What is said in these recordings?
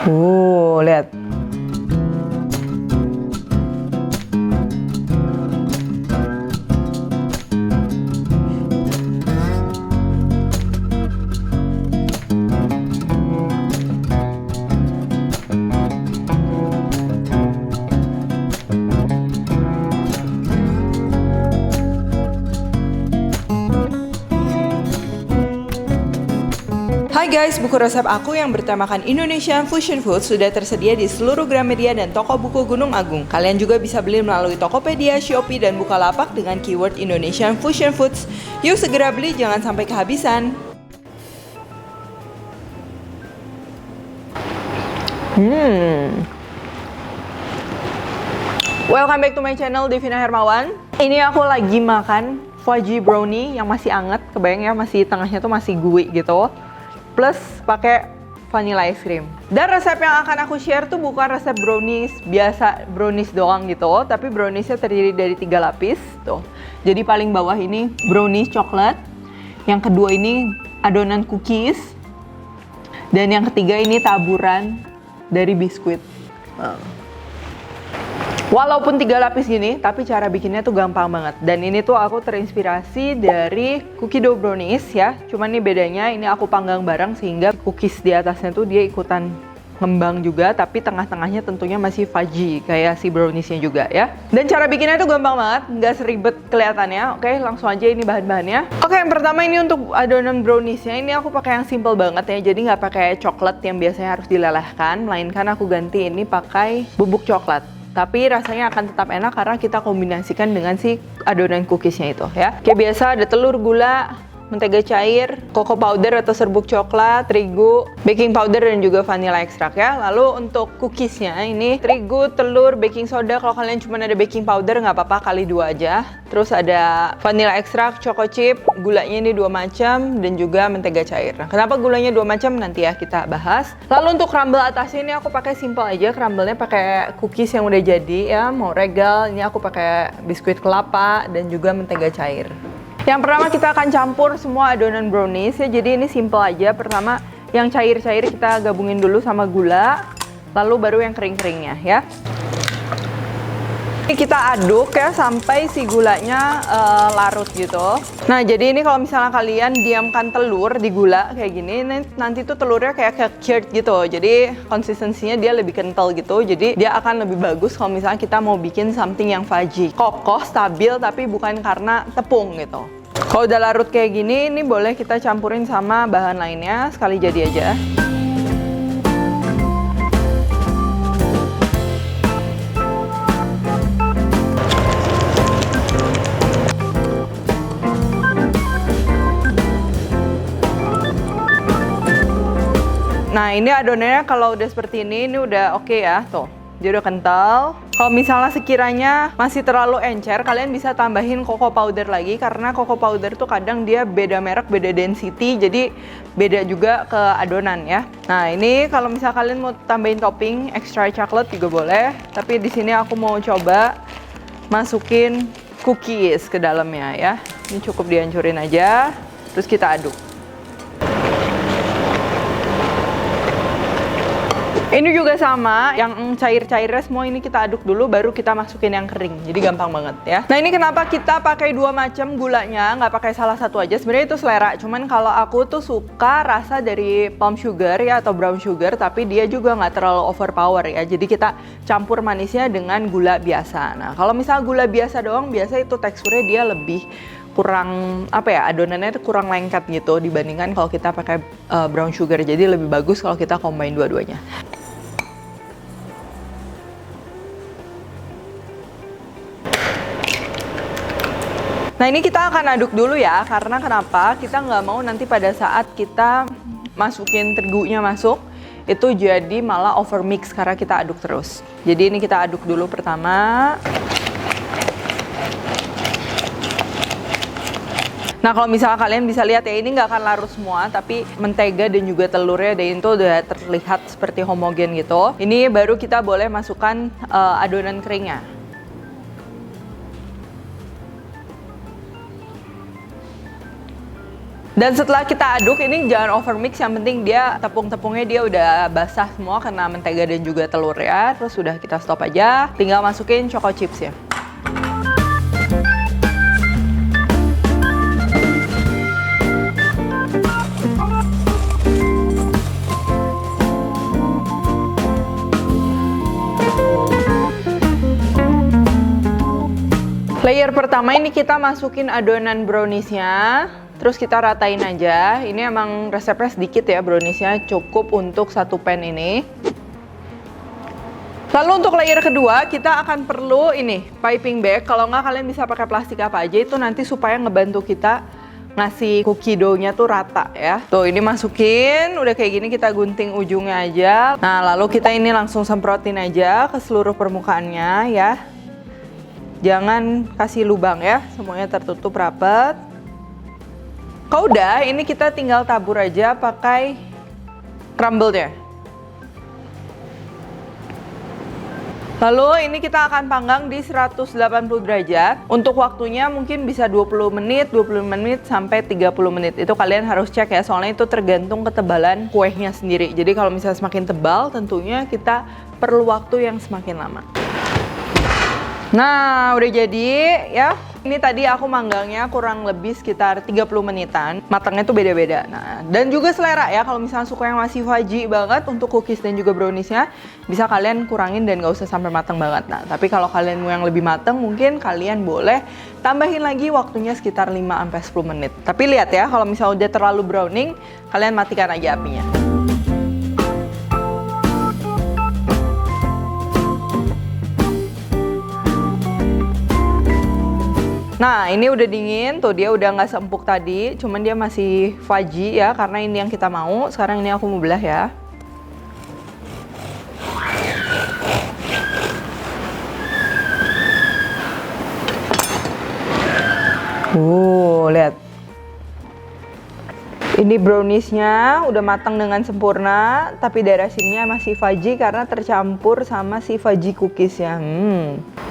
Lihat. Hai guys, buku resep aku yang bertemakan Indonesian Fusion Food sudah tersedia di seluruh Gramedia dan toko buku Gunung Agung. Kalian juga bisa beli melalui Tokopedia, Shopee, dan Bukalapak dengan keyword Indonesian Fusion Foods. Yuk segera beli, jangan sampai kehabisan. Welcome back to my channel, Devina Hermawan. Ini aku lagi makan fudgy brownie yang masih anget, kebayang ya, masih tengahnya tuh masih gooey gitu. Plus pakai vanilla ice cream. Dan resep yang akan aku share tuh bukan resep brownies biasa, brownies doang gitu, tapi browniesnya terdiri dari 3 lapis tuh. Jadi paling bawah ini brownies coklat, yang kedua ini adonan cookies, dan yang ketiga ini taburan dari biskuit. Walaupun 3 lapis gini, tapi cara bikinnya tuh gampang banget. Dan ini tuh aku terinspirasi dari cookie dough brownies ya. Cuman nih bedanya, ini aku panggang bareng sehingga cookies di atasnya tuh dia ikutan ngembang juga, tapi tengah-tengahnya tentunya masih fudgy kayak si browniesnya juga ya. Dan cara bikinnya tuh gampang banget, nggak seribet kelihatannya. Oke, langsung aja ini bahan-bahannya. Oke, yang pertama ini untuk adonan browniesnya, ini aku pakai yang simple banget ya. Jadi nggak pakai coklat yang biasanya harus dilelehkan, melainkan aku ganti ini pakai bubuk coklat. Tapi rasanya akan tetap enak karena kita kombinasikan dengan si adonan cookiesnya itu ya. Kayak biasa ada telur, gula, mentega cair, cocoa powder atau serbuk coklat, terigu, baking powder, dan juga vanilla extract ya. Lalu untuk cookiesnya ini terigu, telur, baking soda. Kalau kalian cuma ada baking powder nggak apa-apa, kali 2 aja. Terus ada vanilla extract, choco chip, gulanya ini 2 macam, dan juga mentega cair. Nah, kenapa gulanya 2 macam nanti ya kita bahas. Lalu untuk crumble atasnya ini aku pakai simple aja. Crumble-nya pakai cookies yang udah jadi ya, mau regal. Ini aku pakai biskuit kelapa dan juga mentega cair. Yang pertama kita akan campur semua adonan brownies ya. Jadi ini simple aja. Pertama yang cair-cair kita gabungin dulu sama gula, lalu baru yang kering-keringnya ya. Ini kita aduk ya sampai si gulanya larut gitu. Nah, jadi ini kalau misalnya kalian diamkan telur di gula kayak gini, nanti tuh telurnya kayak cured gitu. Jadi konsistensinya dia lebih kental gitu. Jadi dia akan lebih bagus kalau misalnya kita mau bikin something yang fudgy. Kokoh, stabil, tapi bukan karena tepung gitu. Kalau udah larut kayak gini, ini boleh kita campurin sama bahan lainnya sekali jadi aja. Nah, ini adonannya kalau udah seperti ini udah oke ya, tuh. Dia udah kental. Kalau misalnya sekiranya masih terlalu encer, kalian bisa tambahin cocoa powder lagi, karena cocoa powder tuh kadang dia beda merek, beda density, jadi beda juga ke adonan ya. Nah, ini kalau misalnya kalian mau tambahin topping extra chocolate juga boleh, tapi di sini aku mau coba masukin cookies ke dalamnya ya. Ini cukup dihancurin aja, terus kita aduk. Ini juga sama, yang cair-cairnya semua ini kita aduk dulu, baru kita masukin yang kering. Jadi gampang banget ya. Nah, ini kenapa kita pakai 2 macam gulanya, nggak pakai salah satu aja. Sebenarnya itu selera, cuman kalau aku tuh suka rasa dari palm sugar ya, atau brown sugar, tapi dia juga nggak terlalu overpower ya. Jadi kita campur manisnya dengan gula biasa. Nah, kalau misalnya gula biasa doang, biasa itu teksturnya dia lebih kurang apa ya, adonannya itu kurang lengket gitu dibandingkan kalau kita pakai brown sugar. Jadi lebih bagus kalau kita combine dua-duanya. Nah, ini kita akan aduk dulu ya, karena kenapa? Kita nggak mau nanti pada saat kita masukin terigunya masuk, itu jadi malah overmix karena kita aduk terus. Jadi ini kita aduk dulu pertama. Nah, kalau misalnya kalian bisa lihat ya, ini nggak akan larut semua, tapi mentega dan juga telurnya dan itu udah terlihat seperti homogen gitu. Ini baru kita boleh masukkan adonan keringnya. Dan setelah kita aduk, ini jangan over mix, yang penting dia tepung-tepungnya dia udah basah semua kena mentega dan juga telur ya. Terus udah kita stop aja, tinggal masukin choco chips ya. Layer pertama ini kita masukin adonan browniesnya. Terus kita ratain aja. Ini emang resepnya sedikit ya browniesnya, cukup untuk satu pan ini. Lalu untuk layer kedua kita akan perlu ini piping bag. Kalau nggak kalian bisa pakai plastik apa aja itu nanti supaya ngebantu kita ngasih cookie dough-nya tuh rata ya. Tuh ini masukin, udah kayak gini kita gunting ujungnya aja. Nah lalu kita ini langsung semprotin aja ke seluruh permukaannya ya. Jangan kasih lubang ya, semuanya tertutup rapat. Kalau udah, ini kita tinggal tabur aja pakai crumble-nya. Lalu ini kita akan panggang di 180 derajat. Untuk waktunya mungkin bisa 20 menit sampai 30 menit. Itu kalian harus cek ya, soalnya itu tergantung ketebalan kuenya sendiri. Jadi kalau misalnya semakin tebal, tentunya kita perlu waktu yang semakin lama. Nah, udah jadi ya. Ini tadi aku manggangnya kurang lebih sekitar 30 menitan. Matangnya tuh beda-beda. Nah, dan juga selera ya. Kalau misalnya suka yang masih fudgy banget untuk cookies dan juga browniesnya, bisa kalian kurangin dan gak usah sampai matang banget. Nah, tapi kalau kalian mau yang lebih matang, mungkin kalian boleh tambahin lagi waktunya sekitar 5-10 menit. Tapi lihat ya, kalau misalnya udah terlalu browning, kalian matikan aja apinya. Nah ini udah dingin, tuh dia udah nggak seempuk tadi, cuman dia masih fudgy ya, karena ini yang kita mau. Sekarang ini aku mau belah ya. Lihat. Ini browniesnya udah matang dengan sempurna, tapi daerah sininya masih fudgy karena tercampur sama si fudgy cookies ya.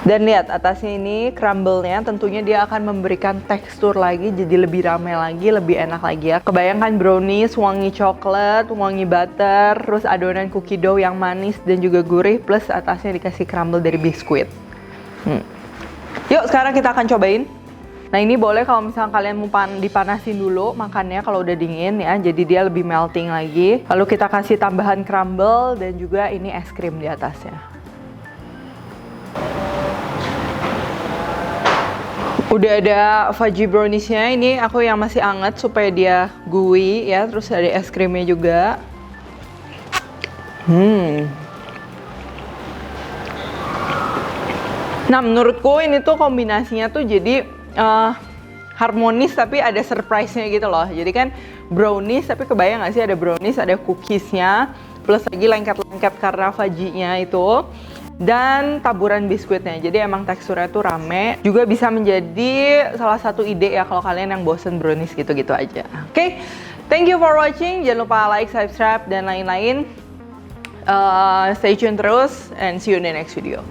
Dan lihat atasnya ini crumble-nya, tentunya dia akan memberikan tekstur lagi, jadi lebih ramai lagi, lebih enak lagi ya. Kebayangkan brownies, wangi coklat, wangi butter, terus adonan cookie dough yang manis dan juga gurih, plus atasnya dikasih crumble dari biskuit. Yuk sekarang kita akan cobain. Nah ini boleh kalau misalnya kalian mau dipanasin dulu makannya kalau udah dingin ya, jadi dia lebih melting lagi. Lalu kita kasih tambahan crumble dan juga ini es krim di atasnya. Udah ada fudgy browniesnya, ini aku yang masih anget supaya dia gooey ya, terus ada es krimnya juga. Nah menurutku ini tuh kombinasinya tuh jadi harmonis tapi ada surprise-nya gitu loh. Jadi kan brownies tapi kebayang gak sih ada brownies, ada cookiesnya, plus lagi lengket-lengket karena fudgy-nya itu, dan taburan biskuitnya. Jadi emang teksturnya tuh rame. Juga bisa menjadi salah satu ide ya kalau kalian yang bosen brownies gitu-gitu aja. Oke, thank you for watching. Jangan lupa like, subscribe, dan lain-lain. Stay tune terus and see you in the next video.